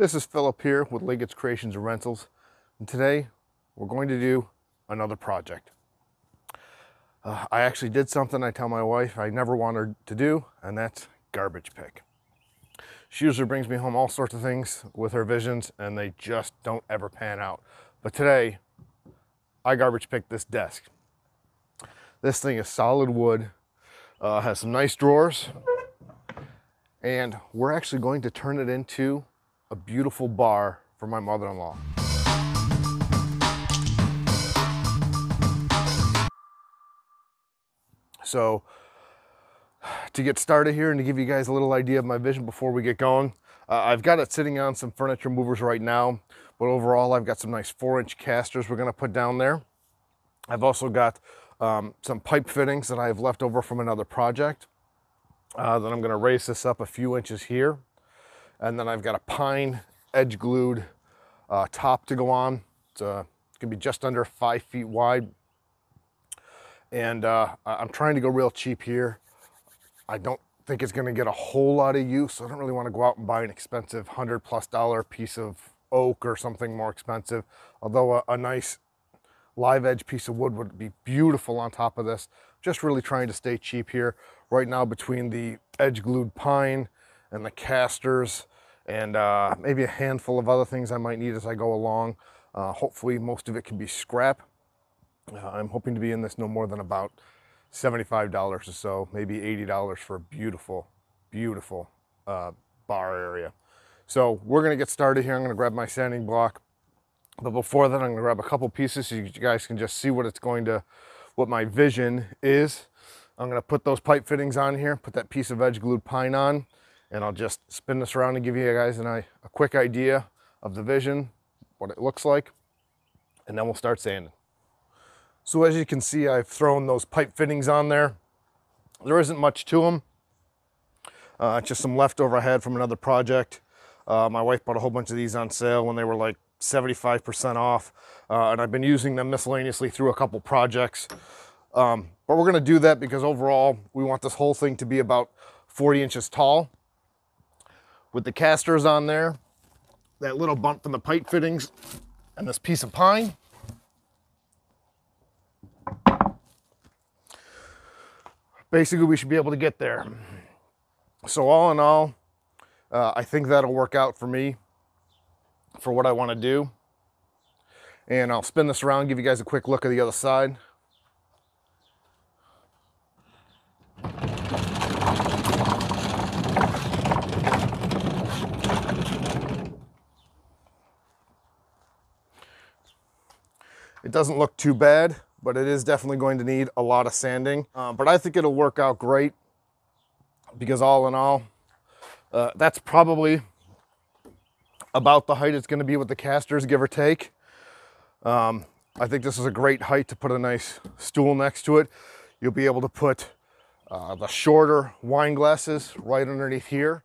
This is Philip here with Lincoln's Creations and Rentals, and today we're going to do another project. I actually did something I tell my wife I never want her to do, and that's garbage pick. She usually brings me home all sorts of things with her visions, and they just don't ever pan out. But today, I garbage picked this desk. This thing is solid wood, has some nice drawers, and we're actually going to turn it into a beautiful bar for my mother-in-law. So to get started here and to give you guys a little idea of my vision before we get going, I've got it sitting on some furniture movers right now, but overall I've got some nice 4-inch casters we're gonna put down there. I've also got some pipe fittings that I have left over from another project. Then I'm gonna raise this up a few inches here. And then I've got a pine edge glued top to go on. It's gonna be just under 5 feet wide. And I'm trying to go real cheap here. I don't think it's gonna get a whole lot of use. So I don't really wanna go out and buy an expensive $100+ piece of oak or something more expensive. Although a nice live edge piece of wood would be beautiful on top of this. Just really trying to stay cheap here. Right now between the edge glued pine and the casters and maybe a handful of other things I might need as I go along. Hopefully most of it can be scrap. I'm hoping to be in this no more than about $75 or so, maybe $80 for a beautiful, beautiful bar area. So we're gonna get started here. I'm gonna grab my sanding block. But before that, I'm gonna grab a couple pieces so you guys can just see what my vision is. I'm gonna put those pipe fittings on here, put that piece of edge glued pine on, and I'll just spin this around and give you guys a quick idea of the vision, what it looks like, and then we'll start sanding. So as you can see, I've thrown those pipe fittings on there. There isn't much to them. Just some leftover I had from another project. My wife bought a whole bunch of these on sale when they were like 75% off, and I've been using them miscellaneously through a couple projects. But we're gonna do that because overall, we want this whole thing to be about 40 inches tall. With the casters on there, that little bump from the pipe fittings, and this piece of pine. Basically, we should be able to get there. So all in all, I think that'll work out for me for what I want to do. And I'll spin this around, give you guys a quick look at the other side. It doesn't look too bad, but it is definitely going to need a lot of sanding. But I think it'll work out great because all in all, that's probably about the height it's going to be with the casters, give or take. I think this is a great height to put a nice stool next to it. You'll be able to put the shorter wine glasses right underneath here.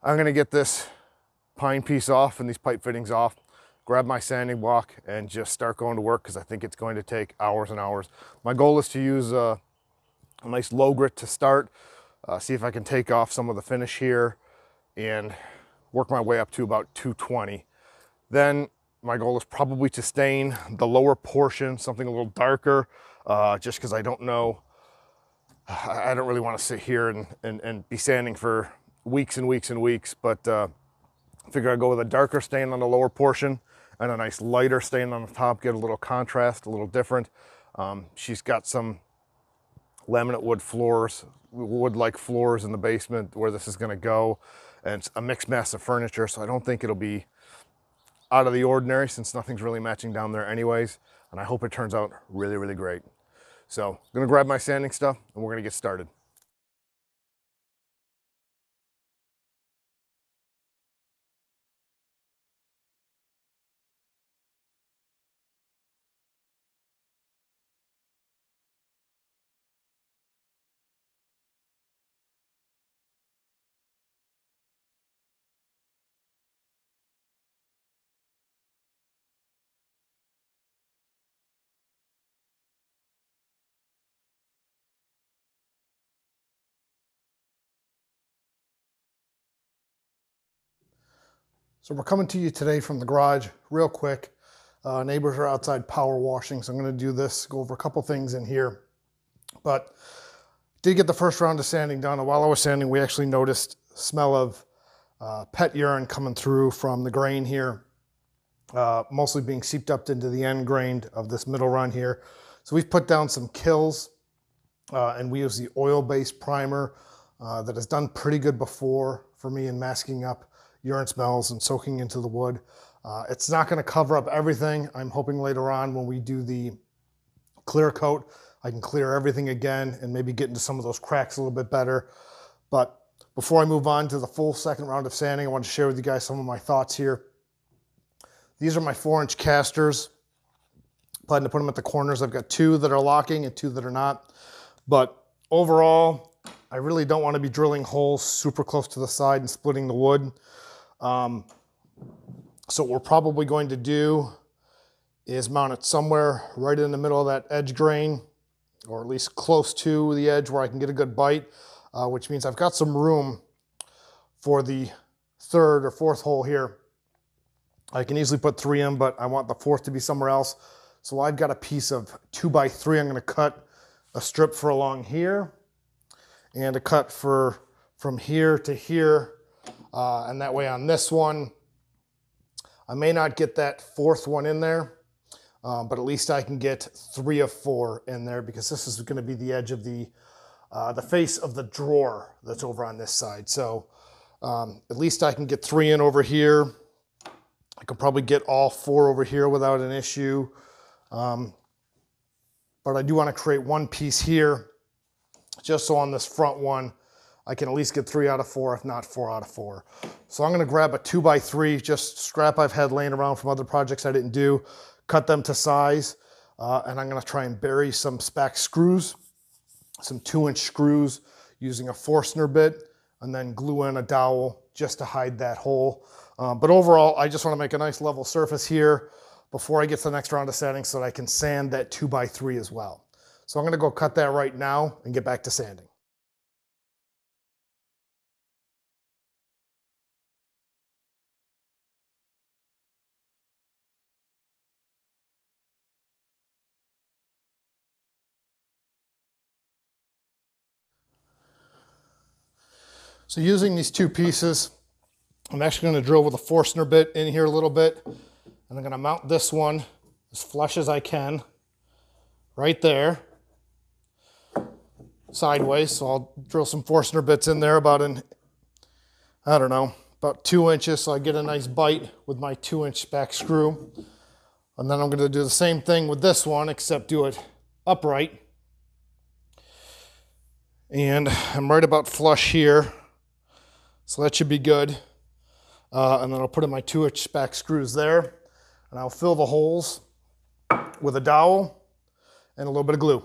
I'm going to get this pine piece off and these pipe fittings off, grab my sanding block, and just start going to work because I think it's going to take hours and hours. My goal is to use a nice low grit to start, see if I can take off some of the finish here and work my way up to about 220. Then my goal is probably to stain the lower portion, something a little darker, just because I don't know, I don't really want to sit here and be sanding for weeks and weeks and weeks, but I figure I'd go with a darker stain on the lower portion and a nice lighter stain on the top, get a little contrast, a little different. She's got some laminate wood floors, wood-like floors in the basement where this is gonna go. And it's a mixed mess of furniture, so I don't think it'll be out of the ordinary since nothing's really matching down there anyways. And I hope it turns out really, really great. So I'm gonna grab my sanding stuff and we're gonna get started. So we're coming to you today from the garage real quick. Neighbors are outside power washing, so I'm going to do this, go over a couple things in here. But did get the first round of sanding done, and while I was sanding, we actually noticed smell of pet urine coming through from the grain here, mostly being seeped up into the end grain of this middle run here. So we've put down some Kilz, and we use the oil-based primer that has done pretty good before for me in masking up urine smells and soaking into the wood. It's not going to cover up everything. I'm hoping later on when we do the clear coat, I can clear everything again and maybe get into some of those cracks a little bit better. But before I move on to the full second round of sanding, I want to share with you guys some of my thoughts here. These are my 4-inch casters. Plan to put them at the corners. I've got 2 that are locking and 2 that are not. But overall, I really don't want to be drilling holes super close to the side and splitting the wood. So what we're probably going to do is mount it somewhere right in the middle of that edge grain, or at least close to the edge where I can get a good bite, which means I've got some room for the 3rd or 4th hole here. I can easily put 3 in, but I want the 4th to be somewhere else. So I've got a piece of 2x3. I'm going to cut a strip for along here and a cut for from here to here. And that way on this one, I may not get that 4th one in there, but at least I can get 3 of 4 in there, because this is going to be the edge of the face of the drawer that's over on this side. So at least I can get 3 in over here. I could probably get all 4 over here without an issue. But I do want to create one piece here, just so on this front one, I can at least get 3 out of 4, if not 4 out of 4. So I'm going to grab a 2x3, just scrap I've had laying around from other projects I didn't do, cut them to size, and I'm going to try and bury some Spax screws, some 2-inch screws using a Forstner bit, and then glue in a dowel just to hide that hole. But overall, I just want to make a nice level surface here before I get to the next round of sanding so that I can sand that 2x3 as well. So I'm going to go cut that right now and get back to sanding. So using these 2 pieces, I'm actually going to drill with a Forstner bit in here a little bit, and I'm going to mount this one as flush as I can right there, sideways. So I'll drill some Forstner bits in there about about 2 inches, so I get a nice bite with my 2-inch Spax screw. And then I'm going to do the same thing with this one, except do it upright. And I'm right about flush here, so that should be good. And then I'll put in my 2-inch Spax screws there, and I'll fill the holes with a dowel and a little bit of glue.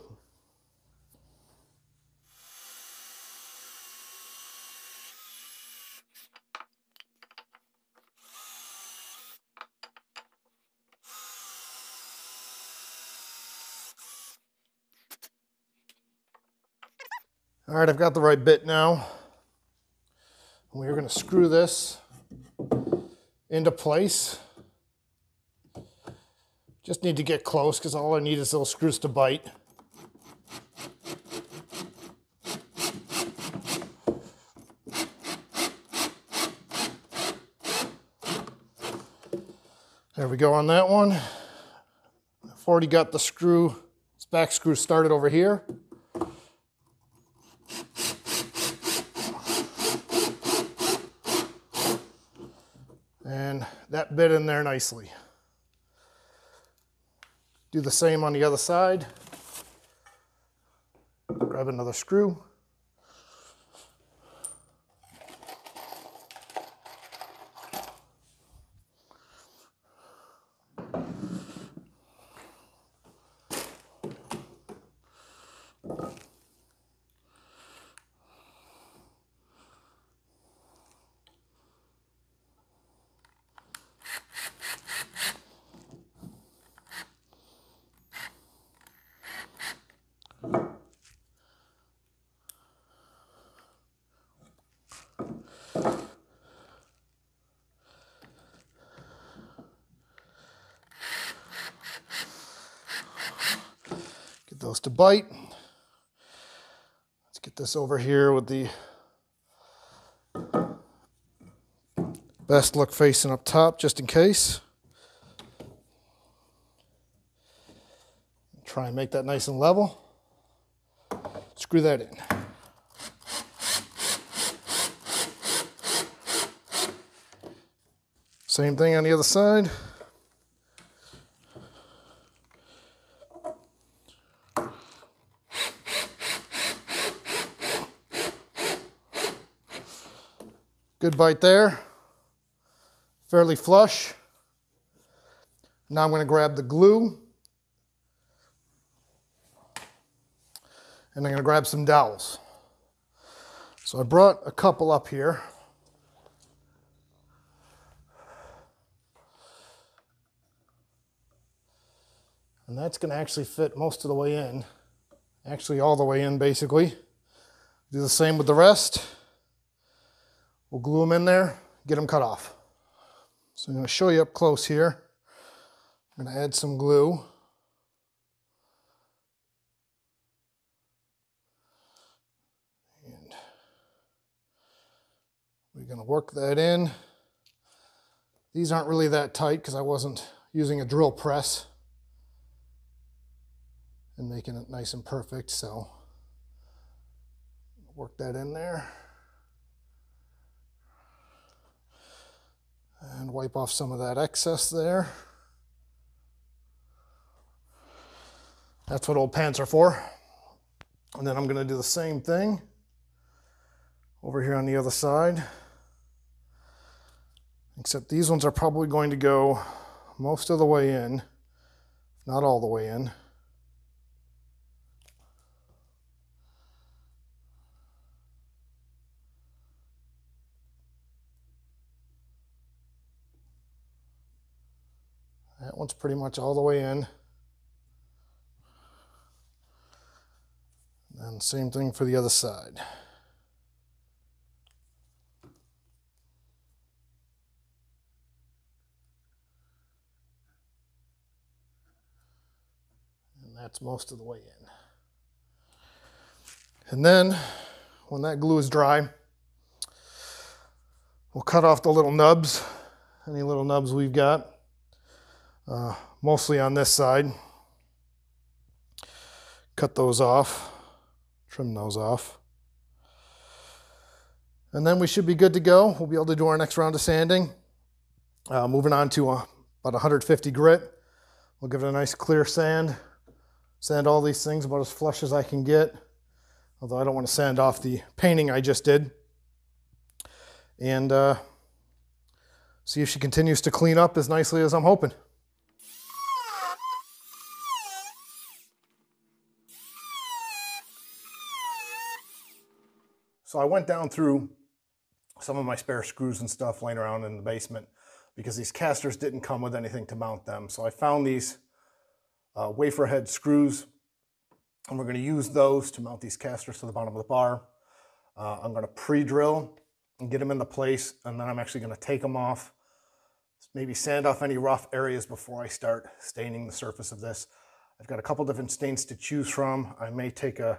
All right, I've got the right bit now. We're going to screw this into place. Just need to get close, because all I need is those screws to bite. There we go on that one. I've already got the Spax screw started over here. And that bit in there nicely. Do the same on the other side. Grab another screw. goes to bite. Let's get this over here with the best look facing up top, just in case. Try and make that nice and level. Screw that in. Same thing on the other side. Good bite there. Fairly flush. Now I'm going to grab the glue. And I'm going to grab some dowels. So I brought a couple up here. And that's going to actually fit most of the way in. Actually all the way in, basically. Do the same with the rest. We'll glue them in there, get them cut off. So I'm going to show you up close here. I'm going to add some glue. And we're going to work that in. These aren't really that tight because I wasn't using a drill press and making it nice and perfect, so work that in there. And wipe off some of that excess there. That's what old pants are for. And then I'm going to do the same thing over here on the other side. Except these ones are probably going to go most of the way in, not all the way in. That one's pretty much all the way in. And same thing for the other side. And that's most of the way in. And then, when that glue is dry, we'll cut off the little nubs, any little nubs we've got. Mostly on this side. Cut those off, trim those off. And then we should be good to go. We'll be able to do our next round of sanding. Moving on to about 150 grit. We'll give it a nice clear sand. Sand all these things about as flush as I can get. Although I don't want to sand off the painting I just did. And see if she continues to clean up as nicely as I'm hoping. So I went down through some of my spare screws and stuff laying around in the basement because these casters didn't come with anything to mount them. So I found these wafer head screws, and we're going to use those to mount these casters to the bottom of the bar. I'm going to pre-drill and get them into place, and then I'm actually going to take them off, maybe sand off any rough areas before I start staining the surface of this. I've got a couple different stains to choose from. I may take a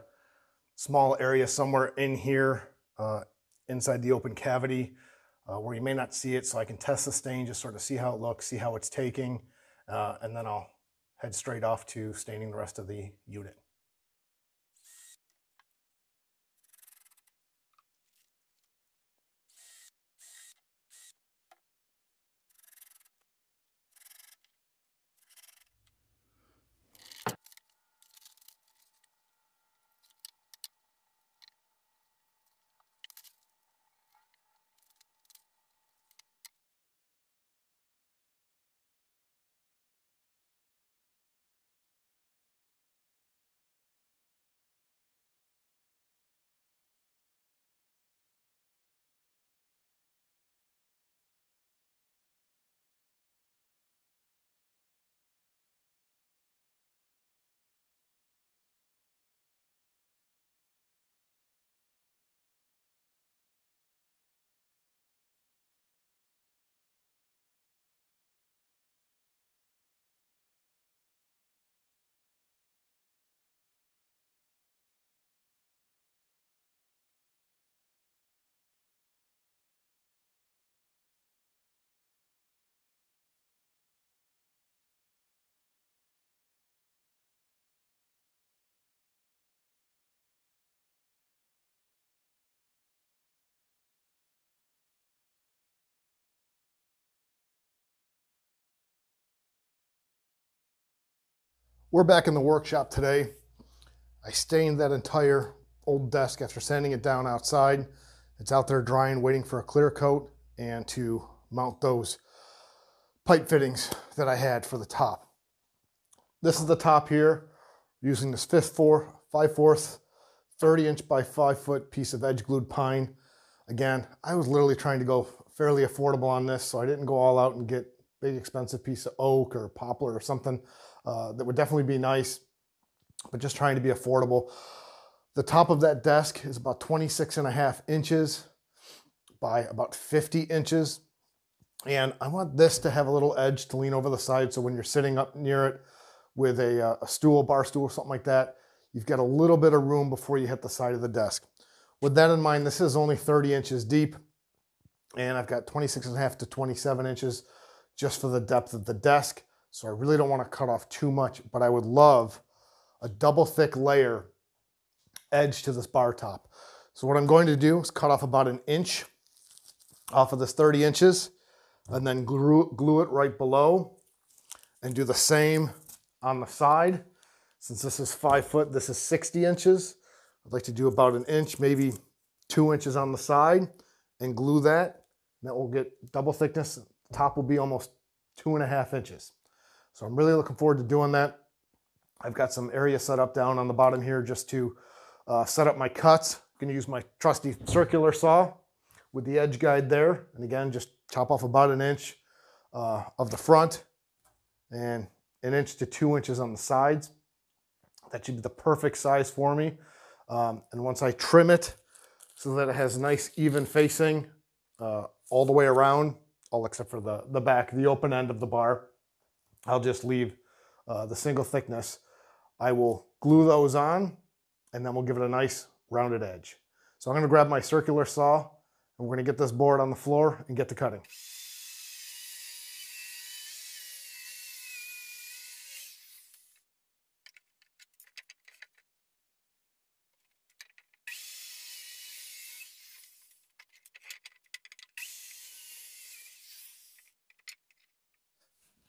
small area somewhere in here inside the open cavity where you may not see it, so I can test the stain, just sort of see how it looks, see how it's taking, and then I'll head straight off to staining the rest of the unit. We're back in the workshop today. I stained that entire old desk after sanding it down outside. It's out there drying, waiting for a clear coat and to mount those pipe fittings that I had for the top. This is the top here, using this 5/4 30-inch by 5-foot piece of edge glued pine. Again, I was literally trying to go fairly affordable on this, so I didn't go all out and get big expensive piece of oak or poplar or something that would definitely be nice, but just trying to be affordable. The top of that desk is about 26.5 inches by about 50 inches. And I want this to have a little edge to lean over the side, so when you're sitting up near it with a stool, bar stool, something like that, you've got a little bit of room before you hit the side of the desk. With that in mind, this is only 30 inches deep, and I've got 26.5 to 27 inches just for the depth of the desk. So I really don't want to cut off too much, but I would love a double thick layer edge to this bar top. So what I'm going to do is cut off about 1 inch off of this 30 inches and then glue it right below and do the same on the side. Since this is 5 foot, this is 60 inches. I'd like to do about 1 inch, maybe 2 inches on the side and glue that. And that will get double thickness. The top will be almost 2.5 inches. So I'm really looking forward to doing that. I've got some area set up down on the bottom here just to set up my cuts. I'm gonna use my trusty circular saw with the edge guide there. And again, just chop off about 1 inch of the front and 1 inch to 2 inches on the sides. That should be the perfect size for me. And once I trim it so that it has nice even facing all the way around, all except for the back, the open end of the bar, I'll just leave the single thickness. I will glue those on and then we'll give it a nice rounded edge. So I'm gonna grab my circular saw and we're gonna get this board on the floor and get to cutting.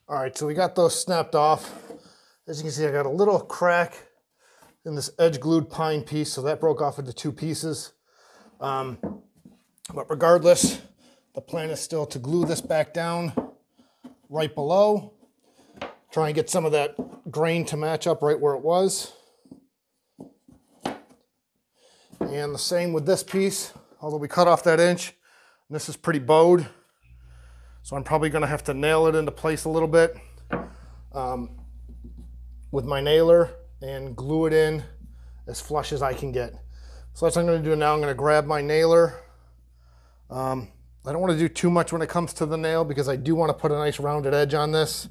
All right, so we got those snapped off. As you can see, I got a little crack in this edge glued pine piece, so that broke off into 2 pieces. But regardless, the plan is still to glue this back down right below. Try and get some of that grain to match up right where it was. And the same with this piece, although we cut off that inch, and this is pretty bowed. So I'm probably gonna have to nail it into place a little bit with my nailer and glue it in as flush as I can get. So that's what I'm gonna do now. I'm gonna grab my nailer. I don't wanna do too much when it comes to the nail because I do wanna put a nice rounded edge on this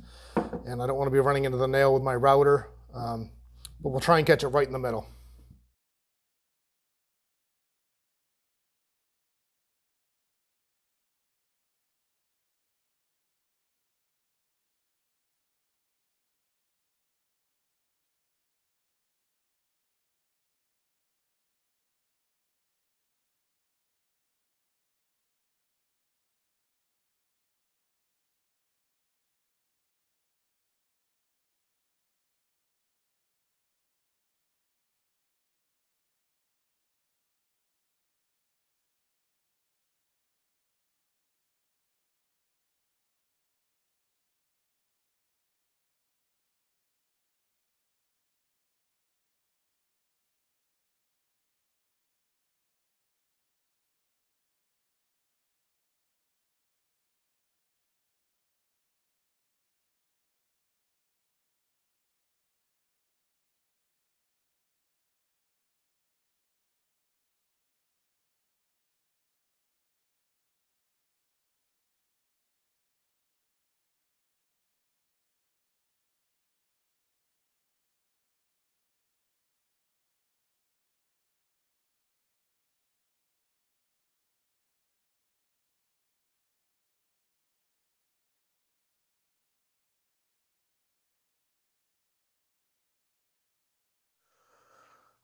and I don't wanna be running into the nail with my router, but we'll try and catch it right in the middle.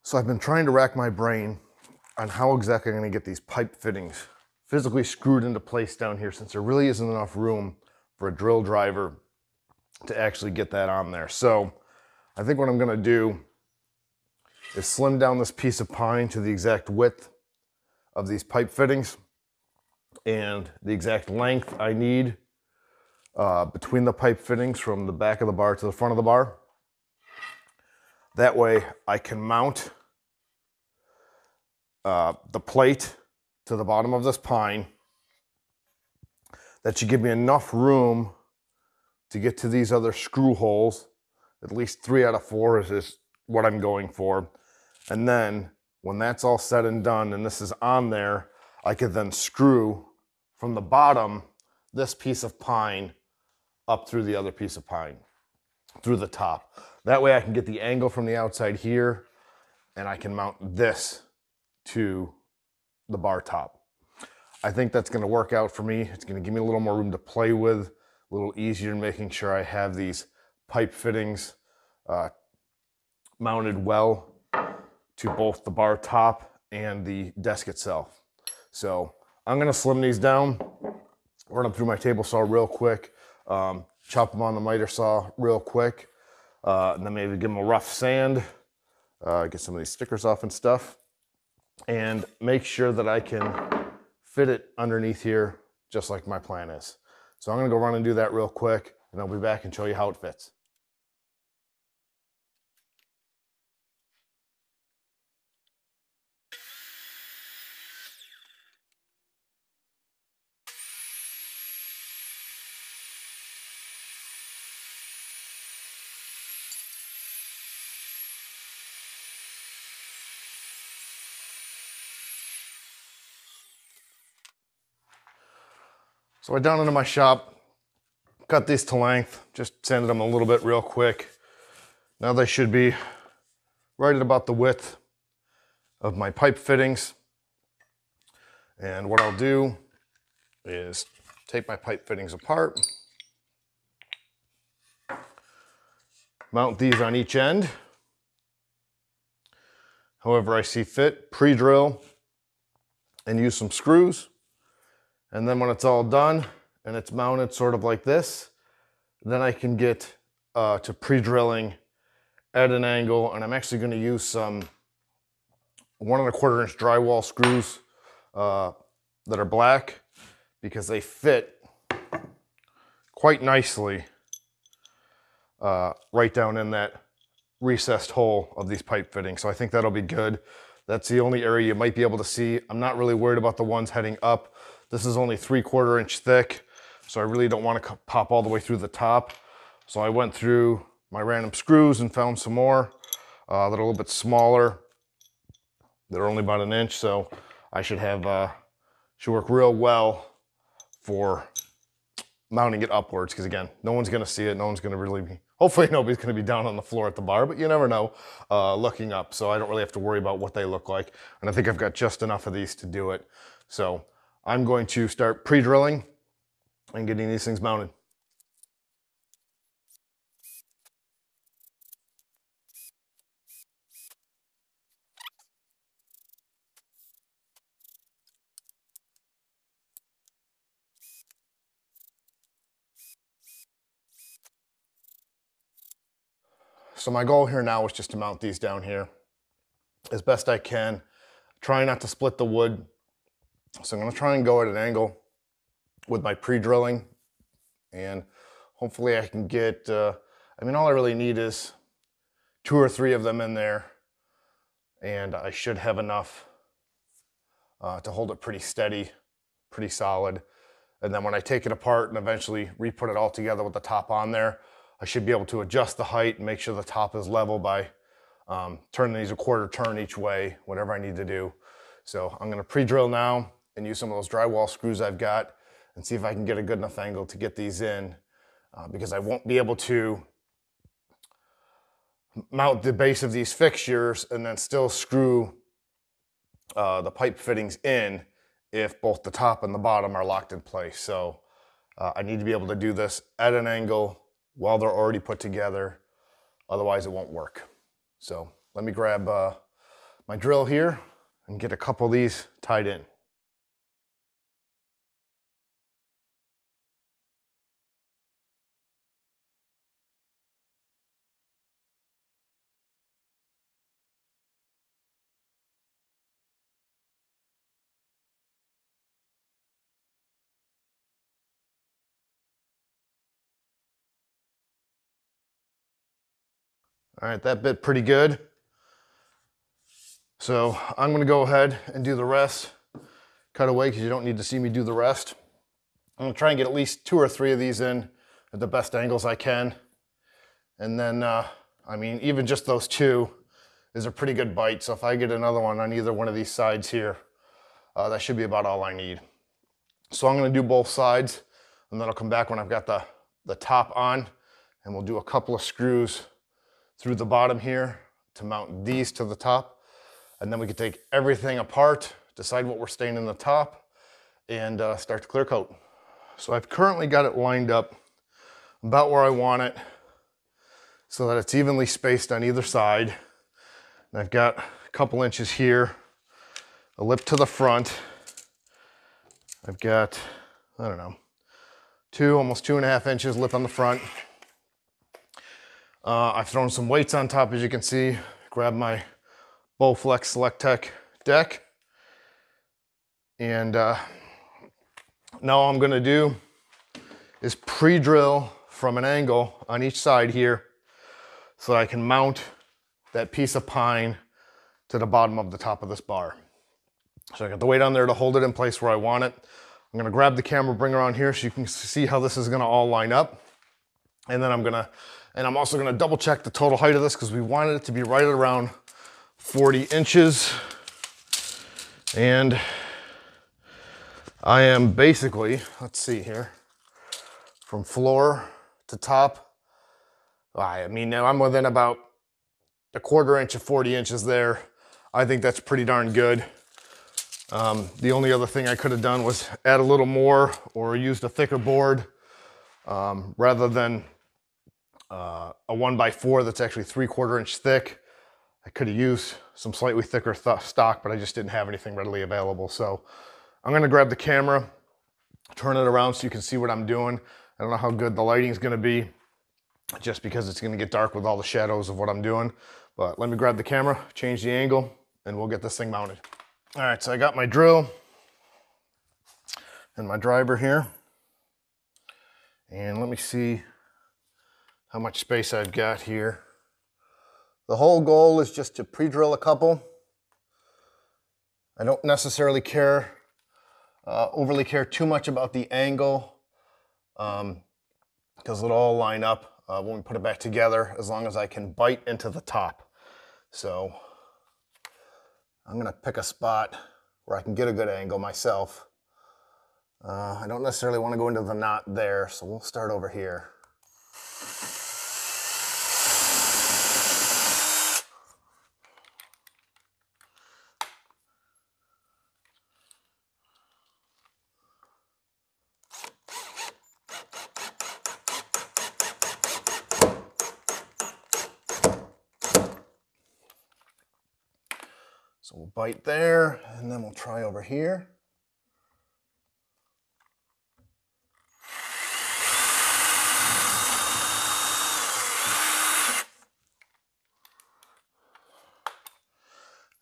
So I've been trying to rack my brain on how exactly I'm gonna get these pipe fittings physically screwed into place down here, since there really isn't enough room for a drill driver to actually get that on there. So I think what I'm gonna do is slim down this piece of pine to the exact width of these pipe fittings and the exact length I need between the pipe fittings from the back of the bar to the front of the bar. That way I can mount the plate to the bottom of this pine. That should give me enough room to get to these other screw holes. At least 3 out of 4 is what I'm going for. And then when that's all said and done and this is on there, I could then screw from the bottom this piece of pine up through the other piece of pine, through the top. That way I can get the angle from the outside here and I can mount this to the bar top. I think that's gonna work out for me. It's gonna give me a little more room to play with, a little easier in making sure I have these pipe fittings mounted well to both the bar top and the desk itself. So I'm gonna slim these down, run them through my table saw real quick, chop them on the miter saw real quick, and then maybe give them a rough sand, get some of these stickers off and stuff, and make sure that I can fit it underneath here just like my plan is. So I'm gonna go run and do that real quick, and I'll be back and show you how it fits. So I went down into my shop, cut these to length, just sanded them a little bit real quick. Now they should be right at about the width of my pipe fittings. And what I'll do is take my pipe fittings apart, mount these on each end, however I see fit, pre-drill, and use some screws. And then when it's all done and it's mounted sort of like this, then I can get to pre-drilling at an angle. And I'm actually going to use some 1 1/4 inch drywall screws that are black because they fit quite nicely right down in that recessed hole of these pipe fittings. So I think that'll be good. That's the only area you might be able to see. I'm not really worried about the ones heading up. This is only 3/4 inch thick, so I really don't want to pop all the way through the top. So I went through my random screws and found some more that are a little bit smaller. They're only about 1 inch, so I should have should work real well for mounting it upwards. Because again, no one's going to see it. No one's going to really be. Hopefully, nobody's going to be down on the floor at the bar, but you never know looking up. So I don't really have to worry about what they look like. And I think I've got just enough of these to do it. So I'm going to start pre-drilling and getting these things mounted. So my goal here now is just to mount these down here as best I can. Try not to split the wood. So I'm going to try and go at an angle with my pre-drilling, and hopefully I can get, I mean, all I really need is 2 or 3 of them in there, and I should have enough to hold it pretty steady, pretty solid. And then when I take it apart and eventually re-put it all together with the top on there, I should be able to adjust the height and make sure the top is level by turning these 1/4 turn each way, whatever I need to do. So I'm going to pre-drill now and use some of those drywall screws I've got and see if I can get a good enough angle to get these in because I won't be able to mount the base of these fixtures and then still screw the pipe fittings in if both the top and the bottom are locked in place. So I need to be able to do this at an angle while they're already put together, otherwise it won't work. So let me grab my drill here and get a couple of these tied in. All right, that bit pretty good. So I'm gonna go ahead and do the rest. Cut away because you don't need to see me do the rest. I'm gonna try and get at least 2 or 3 of these in at the best angles I can. And then, I mean, even just those 2 is a pretty good bite. So if I get another one on either one of these sides here, that should be about all I need. So I'm gonna do both sides, and then I'll come back when I've got the top on, and we'll do a couple of screws through the bottom here to mount these to the top. And then we can take everything apart, decide what we're staying in the top, and start to clear coat. So I've currently got it lined up about where I want it so that it's evenly spaced on either side. And I've got a couple inches here, a lip to the front. I've got, I don't know, almost 2.5 inches lip on the front. I've thrown some weights on top, as you can see. Grab my Bowflex Select Tech deck. And now all I'm gonna do is pre-drill from an angle on each side here so that I can mount that piece of pine to the bottom of the top of this bar. So I got the weight on there to hold it in place where I want it. I'm gonna grab the camera, bring it around here so you can see how this is gonna all line up. And then I'm also gonna double check the total height of this because we wanted it to be right at around 40 inches. And I am basically, let's see here, from floor to top. I mean, now I'm within about 1/4 inch of 40 inches there. I think that's pretty darn good. The only other thing I could have done was add a little more or used a thicker board rather than a 1x4 that's actually 3/4 inch thick. I could have used some slightly thicker stock, but I just didn't have anything readily available. So I'm gonna grab the camera, turn it around so you can see what I'm doing. I don't know how good the lighting is gonna be just because it's gonna get dark with all the shadows of what I'm doing. But let me grab the camera, change the angle, and we'll get this thing mounted. All right, so I got my drill and my driver here. And let me see how much space I've got here. The whole goal is just to pre-drill a couple. I don't necessarily overly care too much about the angle because it'll all line up when we put it back together as long as I can bite into the top. So I'm gonna pick a spot where I can get a good angle myself. I don't necessarily want to go into the knot there, so we'll start over here. So we'll bite there, and then we'll try over here.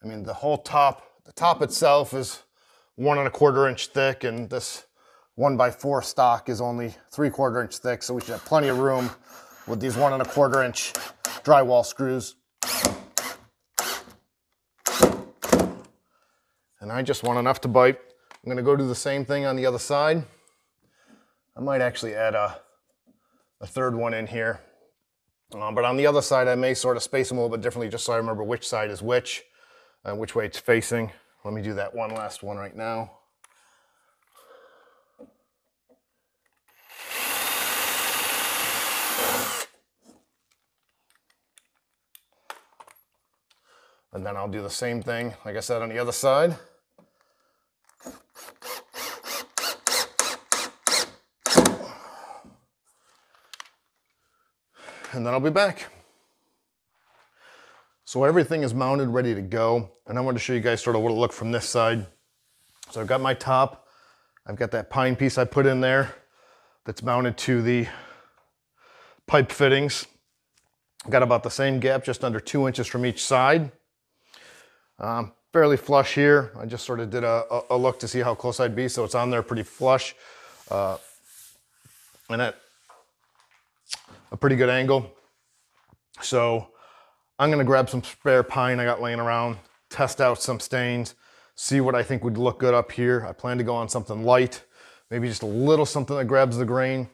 I mean, the top itself is 1¼ inch thick, and this 1x4 stock is only 3/4 inch thick, so we should have plenty of room with these 1¼ inch drywall screws. And I just want enough to bite. I'm gonna go do the same thing on the other side. I might actually add a third one in here. But on the other side, I may sort of space them a little bit differently just so I remember which side is which and which way it's facing. Let me do that one last one right now. And then I'll do the same thing, like I said, on the other side. And then I'll be back. So everything is mounted, ready to go. And I want to show you guys sort of what it looked from this side. So I've got my top. I've got that pine piece I put in there that's mounted to the pipe fittings. I've got about the same gap, just under 2 inches from each side. Fairly flush here. I just sort of did a look to see how close I'd be, so it's on there pretty flush. And at a pretty good angle. So I'm gonna grab some spare pine I got laying around, test out some stains, see what I think would look good up here. I plan to go on something light, maybe just a little something that grabs the grain.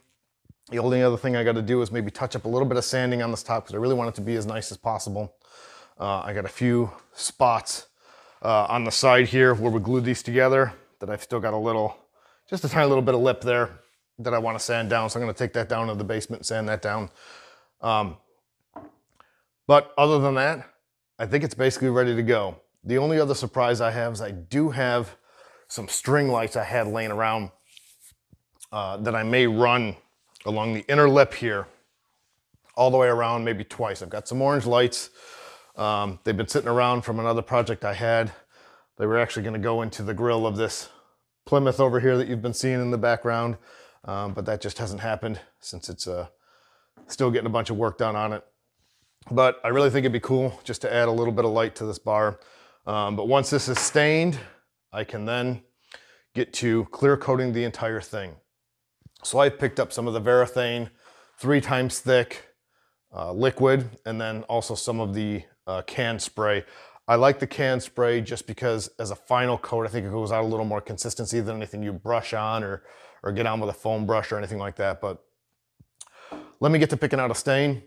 The only other thing I gotta do is maybe touch up a little bit of sanding on this top because I really want it to be as nice as possible. I got a few spots on the side here where we glued these together that I've still got a little, just a tiny little bit of lip there that I want to sand down. So I'm going to take that down to the basement and sand that down. But other than that, I think it's basically ready to go. The only other surprise I have is I do have some string lights I had laying around that I may run along the inner lip here all the way around, maybe twice. I've got some orange lights. They've been sitting around from another project I had. They were actually going to go into the grill of this Plymouth over here that you've been seeing in the background, but that just hasn't happened since it's still getting a bunch of work done on it. But I really think it'd be cool just to add a little bit of light to this bar. But once this is stained, I can then get to clear coating the entire thing. So I picked up some of the Varathane 3 times thick liquid, and then also some of the can spray. I like the can spray just because as a final coat, I think it goes out a little more consistency than anything you brush on or get on with a foam brush or anything like that. But let me get to picking out a stain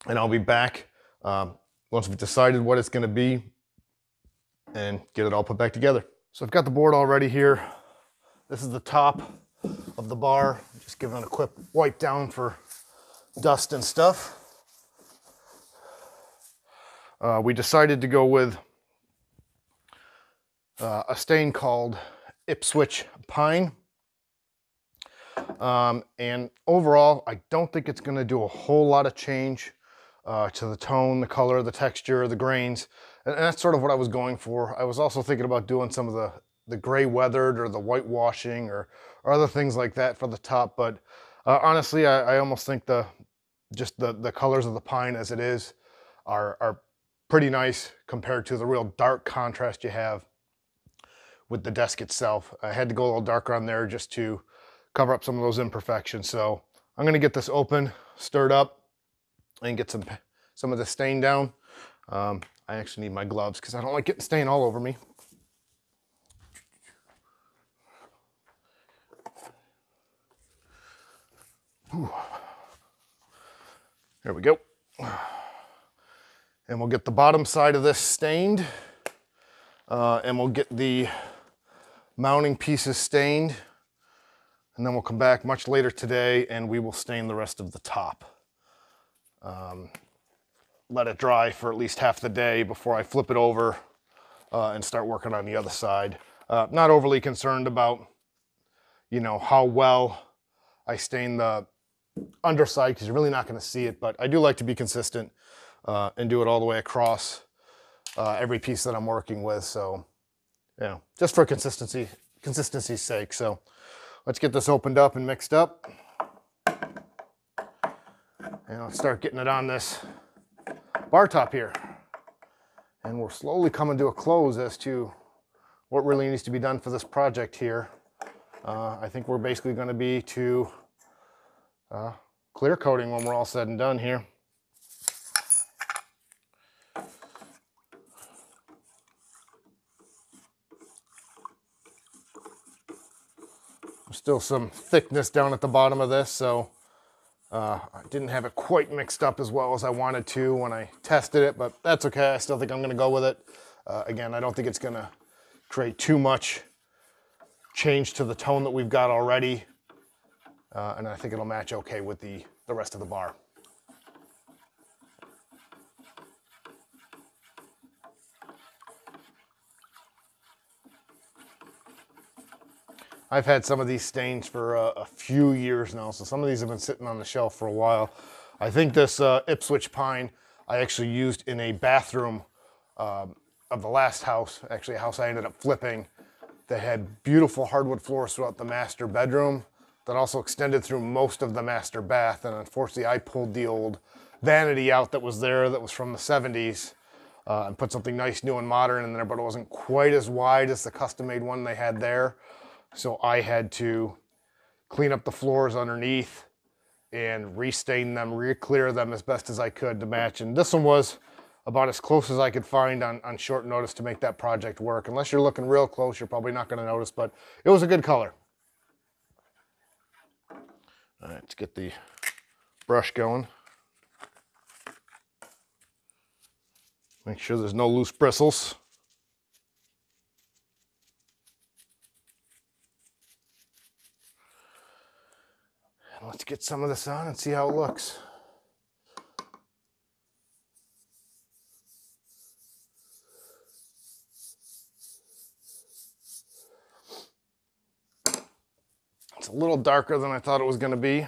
and I'll be back once we've decided what it's gonna be and get it all put back together. So I've got the board all ready here. This is the top of the bar. Just giving it a quick wipe down for dust and stuff. We decided to go with a stain called Ipswich Pine. And overall, I don't think it's gonna do a whole lot of change to the tone, the color, the texture, the grains. And that's sort of what I was going for. I was also thinking about doing some of the gray weathered or the whitewashing or other things like that for the top. But honestly, I almost think the colors of the pine as it is are pretty nice compared to the real dark contrast you have with the desk itself. I had to go a little darker on there just to cover up some of those imperfections. So I'm gonna get this open, stirred up, and get some of the stain down. I actually need my gloves because I don't like getting stain all over me. Whew. There we go. And we'll get the bottom side of this stained, and we'll get the mounting pieces stained, and then we'll come back much later today and we will stain the rest of the top. Let it dry for at least half the day before I flip it over and start working on the other side. Not overly concerned about, you know, how well I stain the underside because you're really not going to see it, but I do like to be consistent and do it all the way across every piece that I'm working with. So, you know, just for consistency's sake. So let's get this opened up and mixed up. And let's start getting it on this bar top here. And we're slowly coming to a close as to what really needs to be done for this project here. I think we're basically going to be to clear coating when we're all said and done here. There's still some thickness down at the bottom of this, so I didn't have it quite mixed up as well as I wanted to when I tested it, but that's okay. I still think I'm going to go with it. Again, I don't think it's going to create too much change to the tone that we've got already, and I think it'll match okay with the rest of the bar. I've had some of these stains for a few years now, so some of these have been sitting on the shelf for a while. I think this Ipswich Pine I actually used in a bathroom of the last house, actually a house I ended up flipping, that had beautiful hardwood floors throughout the master bedroom that also extended through most of the master bath. And unfortunately, I pulled the old vanity out that was there that was from the 70s and put something nice, new, and modern in there, but it wasn't quite as wide as the custom-made one they had there. So I had to clean up the floors underneath and restain them, re-clear them as best as I could to match. And this one was about as close as I could find on short notice to make that project work. Unless you're looking real close, you're probably not going to notice, but it was a good color. All right, let's get the brush going. Make sure there's no loose bristles. And let's get some of this on and see how it looks. It's a little darker than I thought it was going to be.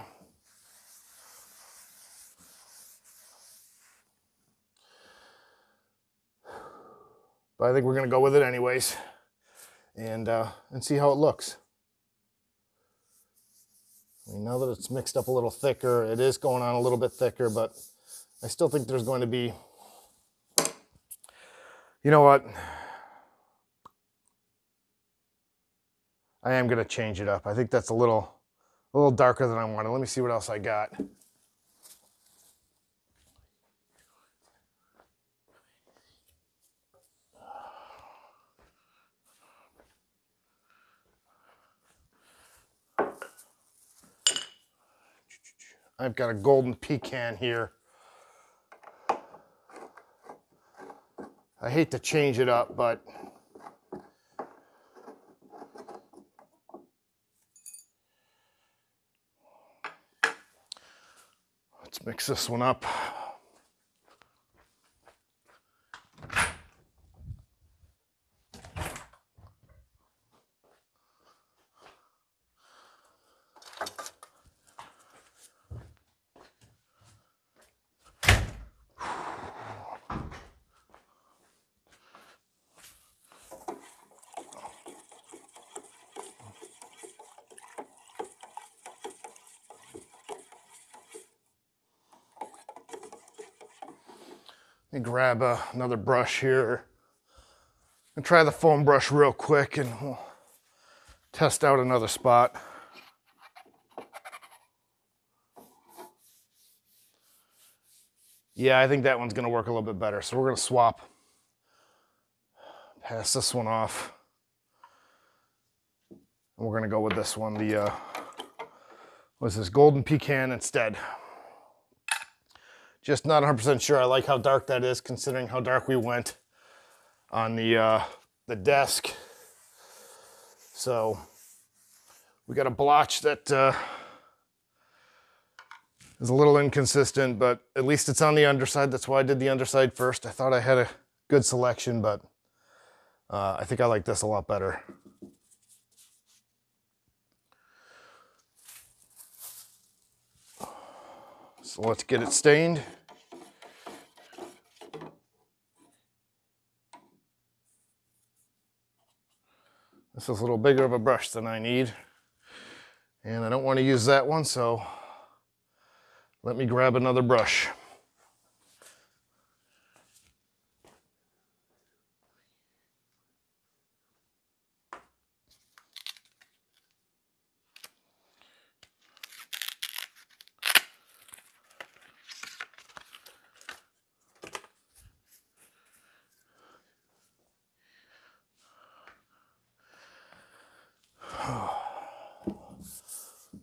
But I think we're going to go with it anyways and see how it looks. I mean, now that it's mixed up a little thicker, it is going on a little bit thicker, but I still think there's going to be, you know what? I am going to change it up. I think that's a little darker than I wanted. Let me see what else I got. I've got a golden pecan here. I hate to change it up, but let's mix this one up. Let me grab another brush here and try the foam brush real quick, and we'll test out another spot. Yeah, I think that one's going to work a little bit better. So we're going to swap. Pass this one off. And we're going to go with this one, the, what's this, golden pecan instead. Just not 100% sure I like how dark that is, considering how dark we went on the desk. So we got a blotch that is a little inconsistent, but at least it's on the underside. That's why I did the underside first. I thought I had a good selection, but I think I like this a lot better. So let's get it stained. This is a little bigger of a brush than I need, and I don't want to use that one, so let me grab another brush.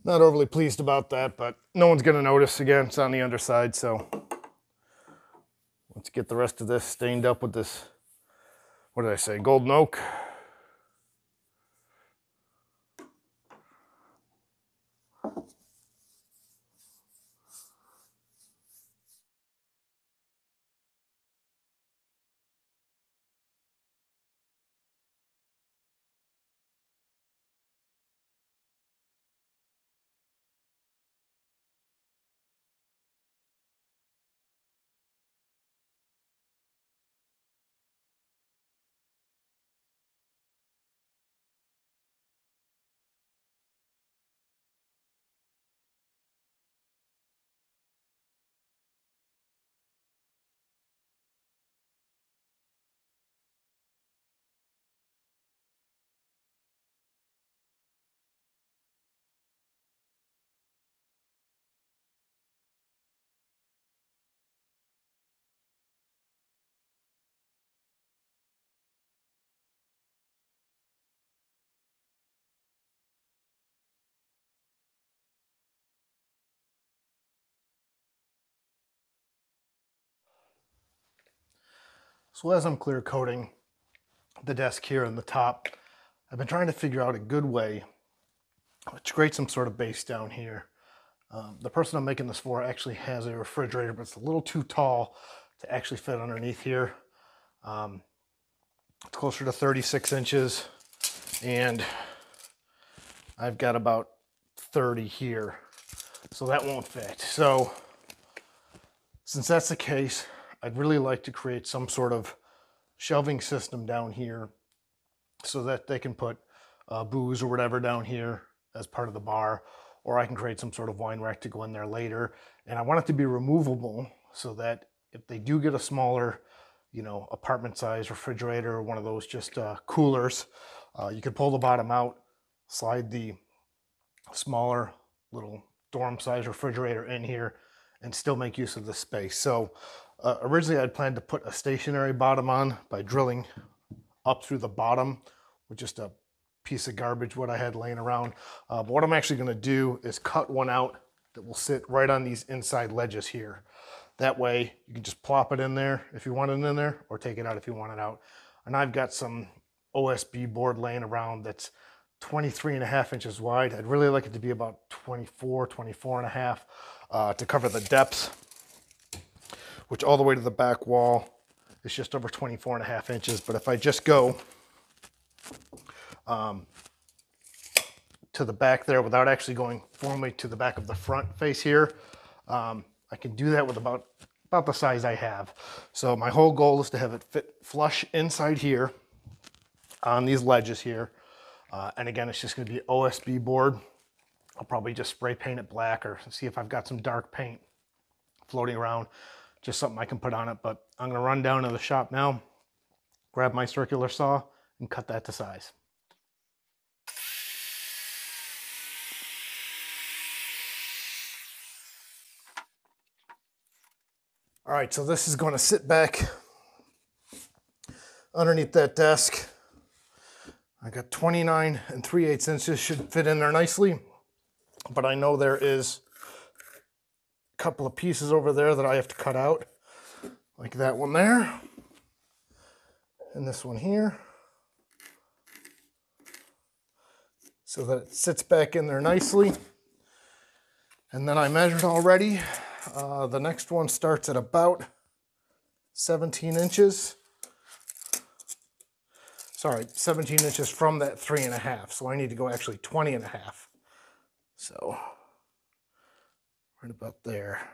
Not overly pleased about that, but no one's gonna notice. Again, it's on the underside, so let's get the rest of this stained up with this, what did I say, golden oak. So as I'm clear coating the desk here in the top, I've been trying to figure out a good way to create some sort of base down here. The person I'm making this for actually has a refrigerator, but it's a little too tall to actually fit underneath here. It's closer to 36 inches, and I've got about 30 here, so that won't fit. So since that's the case, I'd really like to create some sort of shelving system down here so that they can put booze or whatever down here as part of the bar, or I can create some sort of wine rack to go in there later. And I want it to be removable so that if they do get a smaller, you know, apartment size refrigerator or one of those just coolers, you could pull the bottom out, slide the smaller little dorm size refrigerator in here, and still make use of this space. So originally I'd planned to put a stationary bottom on by drilling up through the bottom with just a piece of garbage what I had laying around. But what I'm actually going to do is cut one out that will sit right on these inside ledges here. That way you can just plop it in there if you want it in there, or take it out if you want it out. And I've got some OSB board laying around that's 23.5 inches wide. I'd really like it to be about 24.5 to cover the depth, which all the way to the back wall is just over 24.5 inches. But if I just go to the back there without actually going formally to the back of the front face here, I can do that with about the size I have. So my whole goal is to have it fit flush inside here on these ledges here. And again, it's just going to be OSB board. I'll probably just spray paint it black or see if I've got some dark paint floating around, just something I can put on it. But I'm going to run down to the shop now, grab my circular saw, and cut that to size. All right, so this is going to sit back underneath that desk. I got 29 3/8 inches, should fit in there nicely, but I know there is a couple of pieces over there that I have to cut out, like that one there, and this one here, so that it sits back in there nicely. And then I measured already. The next one starts at about 17 inches. Sorry, 17 inches from that 3.5. So I need to go actually 20.5. So right about there.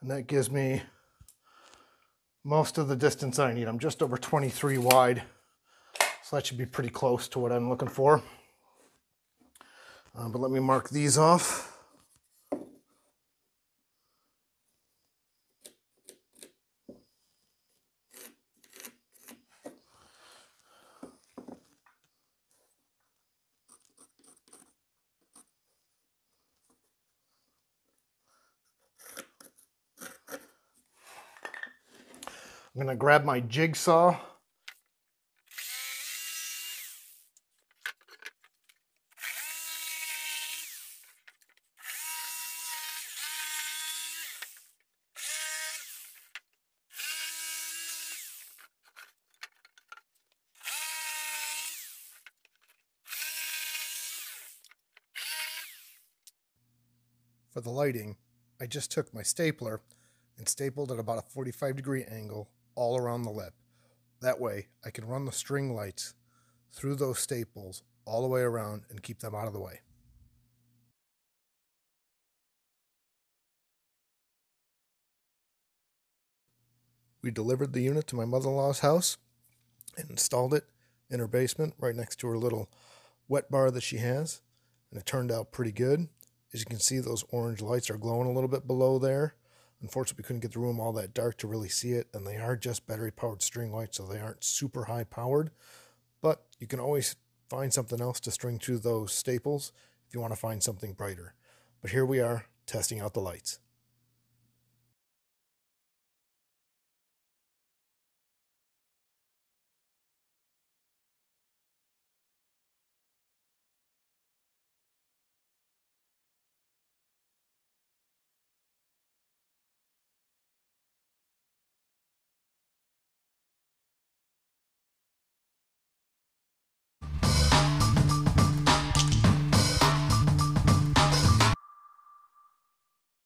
And that gives me most of the distance I need. I'm just over 23 wide, so that should be pretty close to what I'm looking for. But let me mark these off. I'm going to grab my jigsaw. For the lighting, I just took my stapler and stapled at about a 45-degree angle all around the lip. That way, I can run the string lights through those staples all the way around and keep them out of the way. We delivered the unit to my mother-in-law's house and installed it in her basement right next to her little wet bar that she has, and it turned out pretty good. As you can see, those orange lights are glowing a little bit below there. Unfortunately, we couldn't get the room all that dark to really see it, and they are just battery-powered string lights, so they aren't super high-powered. But you can always find something else to string through those staples if you want to find something brighter. But here we are, testing out the lights.